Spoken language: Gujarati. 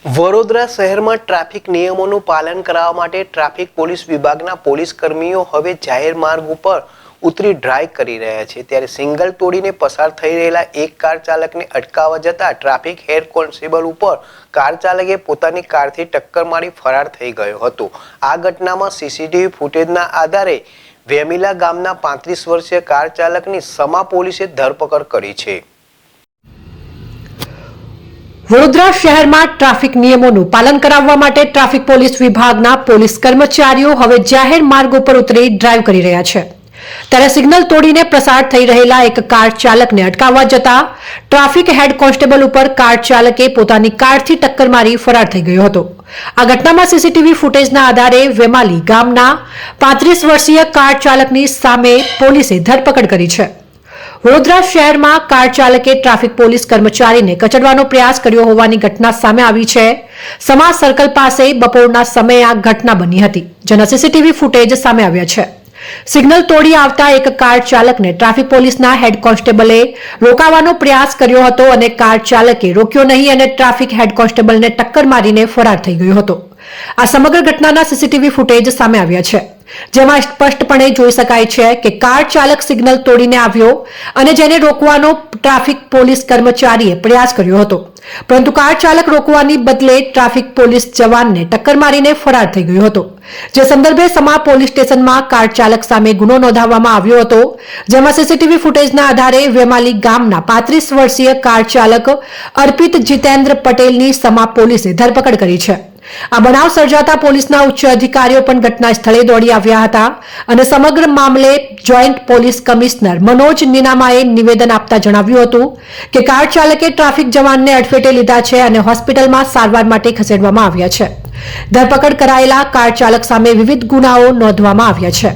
વડોદરા શહેરમાં ટ્રાફિક નિયમોનું પાલન કરાવવા માટે ટ્રાફિક પોલીસ વિભાગના પોલીસ કર્મીઓ હવે જાહેર માર્ગ ઉપર ઉતરી ડ્રાઈવ કરી રહ્યા છે। ત્યારે સિગ્નલ તોડીને પસાર થઈ રહેલા એક કાર ચાલકને અટકાવવા જતા ટ્રાફિક હેડ કોન્સ્ટેબલ ઉપર કાર ચાલકે પોતાની કારથી ટક્કર મારી ફરાર થઈ ગયો હતો। આ ઘટનામાં સીસીટીવી ફૂટેજના આધારે વેમિલા ગામના 35 વર્ષીય કાર ચાલકની સમા પોલીસે ધરપકડ કરી છે। વડોદરા શહેરમાં ટ્રાફિક નિયમોનું પાલન કરાવવા માટે ટ્રાફિક પોલીસ વિભાગના પોલીસ કર્મચારીઓ હવે જાહેર માર્ગ ઉપર ઉતરી ડ્રાઈવ કરી રહ્યા છે। ત્યારે સિગ્નલ તોડીને પસાર થઈ રહેલા એક કાર ચાલકને અટકાવવા જતા ટ્રાફિક હેડ કોન્સ્ટેબલ ઉપર કાર ચાલકે પોતાની કારથી ટક્કર મારી ફરાર થઈ ગયો હતો। આ ઘટનામાં સીસીટીવી ફૂટેજના આધારે વેમાલી ગામના 35 વર્ષીય કાર ચાલકની સામે પોલીસે ધરપકડ કરી છે। વડોદરા શહેરમાં કાર ચાલકે ટ્રાફિક પોલીસ કર્મચારીને કચડવાનો પ્રયાસ કર્યો હોવાની ઘટના સામે આવી છે। સમા સર્કલ પાસે બપોરના સમયે આ ઘટના બની હતી, જેના સીસીટીવી ફૂટેજ સામે આવ્યા છે। સિગ્નલ તોડી આવતા એક કાર ચાલકને ટ્રાફિક પોલીસના હેડ કોન્સ્ટેબલે રોકાવાનો પ્રયાસ કર્યો હતો અને કાર ચાલકે રોક્યો નહીં અને ટ્રાફિક હેડ કોન્સ્ટેબલને ટક્કર મારીને ફરાર થઈ ગયો હતો। આ સમગ્ર ઘટનાના સીસીટીવી ફૂટેજ સામે આવ્યા છે, જેમાં સ્પષ્ટપણે જોઈ શકાય છે કે કાર ચાલક સિગ્નલ તોડીને આવ્યો અને જેને રોકવાનો ટ્રાફિક પોલીસ કર્મચારીએ પ્રયાસ કર્યો હતો, પરંતુ કાર ચાલક રોકવાની બદલે ટ્રાફિક પોલીસ જવાનને ટક્કર મારીને ફરાર થઈ ગયો હતો। જે સંદર્ભે સમા પોલીસ સ્ટેશનમાં કાર ચાલક સામે ગુનો નોંધાવવામાં આવ્યો હતો, જેમાં સીસીટીવી ફૂટેજના આધારે વેમાલી ગામના 35 વર્ષીય કાર ચાલક અર્પિત જીતેન્દ્ર પટેલની સમા પોલીસે ધરપકડ કરી છે। આ બનાવ સર્જાતા પોલીસના ઉચ્ચ અધિકારીઓ પણ ઘટના સ્થળે દોડી આવ્યા હતા અને સમગ્ર મામલે જોઈન્ટ પોલીસ કમિશનર મનોજ નીનામાએ નિવેદન આપતા જણાવ્યું હતું કે કાર ચાલકે ટ્રાફિક જવાનને અડફેટે લીધા છે અને હોસ્પિટલમાં સારવાર માટે ખસેડવામાં આવ્યા છે। ધરપકડ કરાયેલા કાર ચાલક સામે વિવિધ ગુનાઓ નોંધવામાં આવ્યા છે।